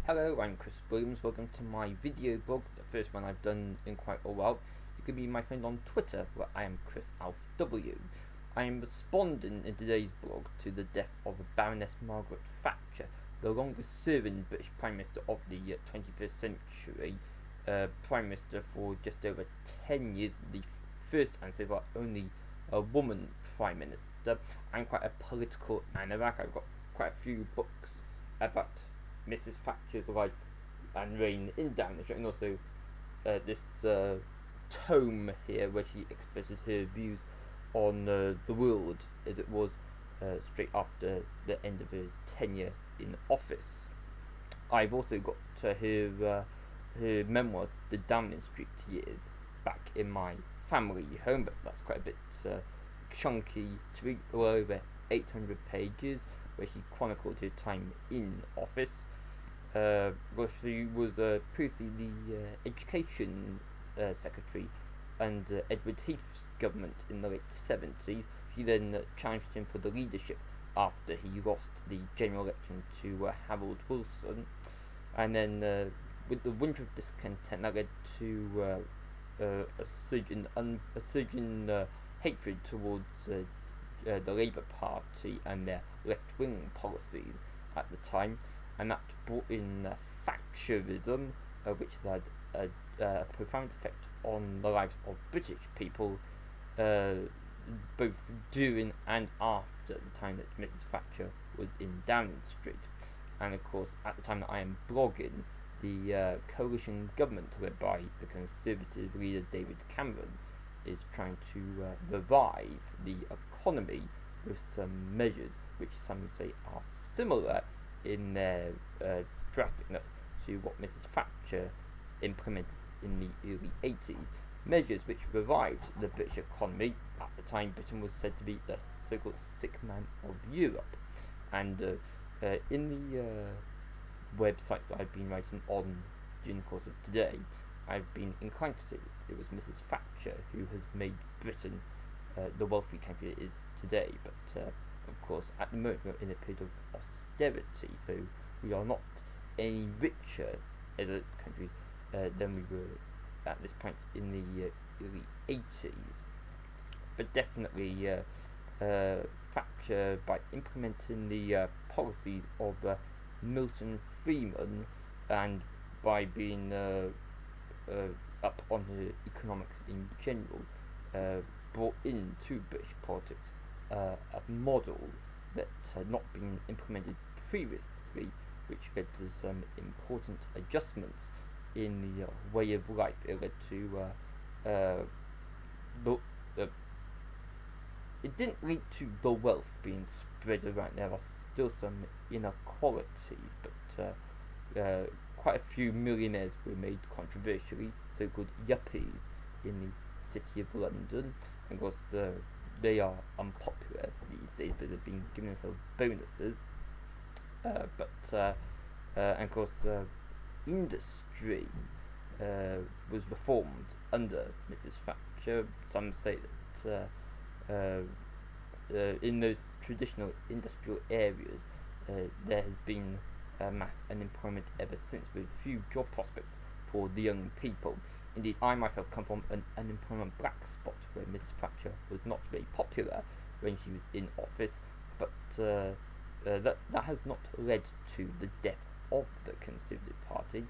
Hello, I'm Chris Williams. Welcome to my video blog, the first one I've done in quite a while. You can be my friend on Twitter, where I am Chris Alf W. I am responding in today's blog to the death of Baroness Margaret Thatcher, the longest serving British Prime Minister of the 21st century, Prime Minister for just over 10 years, the first and so far only woman Prime Minister. I'm quite a political anorak. I've got quite a few books about Mrs. Thatcher's life and reign in Downing Street, and also this tome here where she expresses her views on the world as it was straight after the end of her tenure in office. I've also got her memoirs, The Downing Street Years, back in my family home, but that's quite a bit chunky to read, well over 800 pages, where she chronicled her time in office. Well, she was previously the Education Secretary under Edward Heath's government in the late 70s. She then challenged him for the leadership after he lost the general election to Harold Wilson. And then with the winter of discontent, that led to a surging hatred towards the Labour Party and their left-wing policies at the time, and that brought in Thatcherism, which has had a profound effect on the lives of British people, both during and after the time that Mrs. Thatcher was in Downing Street. And of course, at the time that I am blogging, the coalition government, led by the Conservative leader David Cameron, is trying to revive the economy with some measures which some say are similar in their drasticness to what Mrs. Thatcher implemented in the early 80s. Measures which revived the British economy. At the time, Britain was said to be the so-called sick man of Europe. And in the websites that I've been writing on during the course of today, I've been inclined to say that it was Mrs. Thatcher who has made Britain the wealthy country it is today. But of course, at the moment we're in a period of austerity, so we are not any richer as a country than we were at this point in the early 80s. But definitely Thatcher, by implementing the policies of Milton Friedman, and by being up on her economics in general, brought into British politics a model that had not been implemented previously, which led to some important adjustments in the way of life. It led to it didn't lead to the wealth being spread around. There are still some inequalities, but quite a few millionaires were made controversially, so-called yuppies, in the city of London. And of course, they are unpopular these days, but they've been giving themselves bonuses. And of course, industry was reformed under Mrs. Thatcher. Some say that in those traditional industrial areas, there has been mass unemployment ever since, with few job prospects for the young people. Indeed, I myself come from an unemployment black spot where Mrs. Thatcher was not very popular when she was in office, but that has not led to the death of the Conservative Party.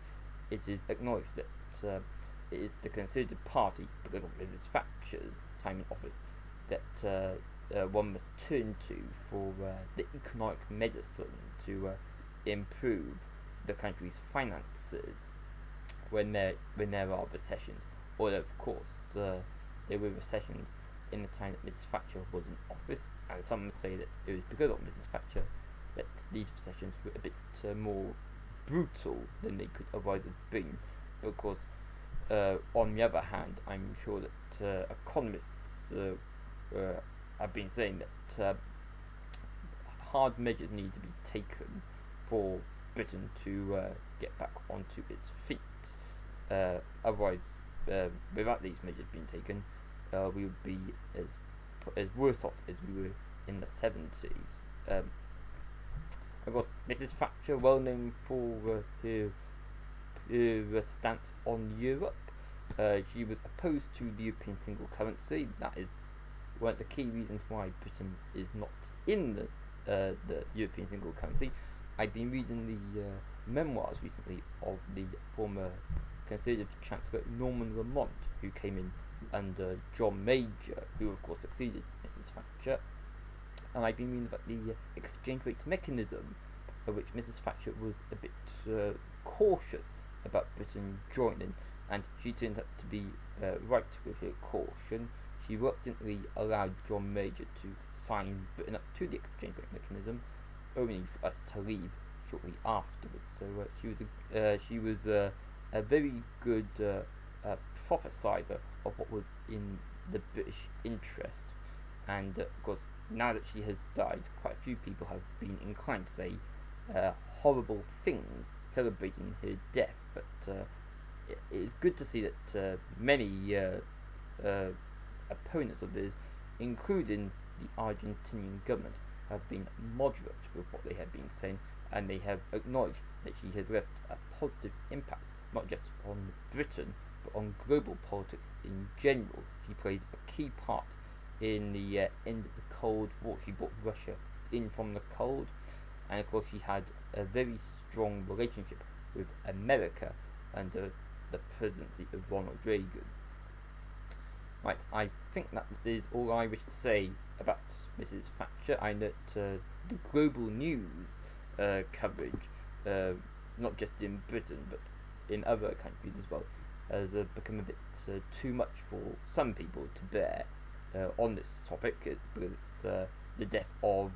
It is acknowledged that it is the Conservative Party, because of Mrs. Thatcher's time in office, that one must turn to for the economic medicine to improve the country's finances when there are recessions. Although, of course, there were recessions in the time that Mrs. Thatcher was in office, and some say that it was because of Mrs. Thatcher that these recessions were a bit more brutal than they could otherwise have been. But of course, on the other hand, I'm sure that economists have been saying that hard measures need to be taken for Britain to get back onto its feet. Otherwise, without these measures being taken, we would be as worse off as we were in the 70s. Of course, Mrs. Thatcher, well known for her stance on Europe. She was opposed to the European single currency. That is one of the key reasons why Britain is not in the European single currency. I've been reading the memoirs recently of the former Conservative Chancellor Norman Lamont, who came in under John Major, who of course succeeded Mrs. Thatcher. And I've been reading about the exchange rate mechanism, of which Mrs. Thatcher was a bit cautious about Britain joining, and she turned out to be right with her caution. She reluctantly allowed John Major to sign Britain up to the exchange rate mechanism, only for us to leave shortly afterwards. So she was a very good prophesizer of what was in the British interest, and of course, now that she has died, quite a few people have been inclined to say horrible things celebrating her death, but it is good to see that many opponents of this, including the Argentinian government, have been moderate with what they have been saying, and they have acknowledged that she has left a positive impact, not just on Britain, but on global politics in general. She played a key part in the end of the Cold War. She brought Russia in from the cold, and of course she had a very strong relationship with America under the presidency of Ronald Reagan. Right, I think that is all I wish to say about Mrs. Thatcher. I know that the global news coverage, not just in Britain but in other countries as well, has become a bit too much for some people to bear on this topic, because it's the death of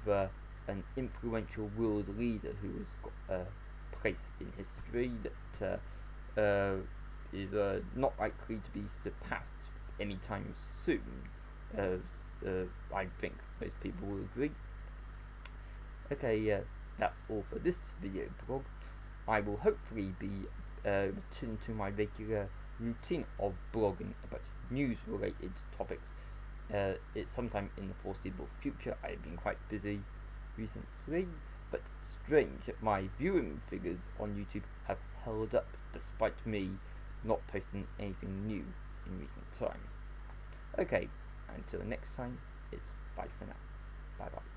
an influential world leader who has got a place in history that is not likely to be surpassed anytime soon. I think most people will agree. Okay, that's all for this video blog. I will hopefully be returning to my regular routine of blogging about news related topics. It's sometime in the foreseeable future. I have been quite busy recently, but strange that my viewing figures on YouTube have held up despite me not posting anything new in recent times. Okay, until next time, it's bye for now. Bye bye.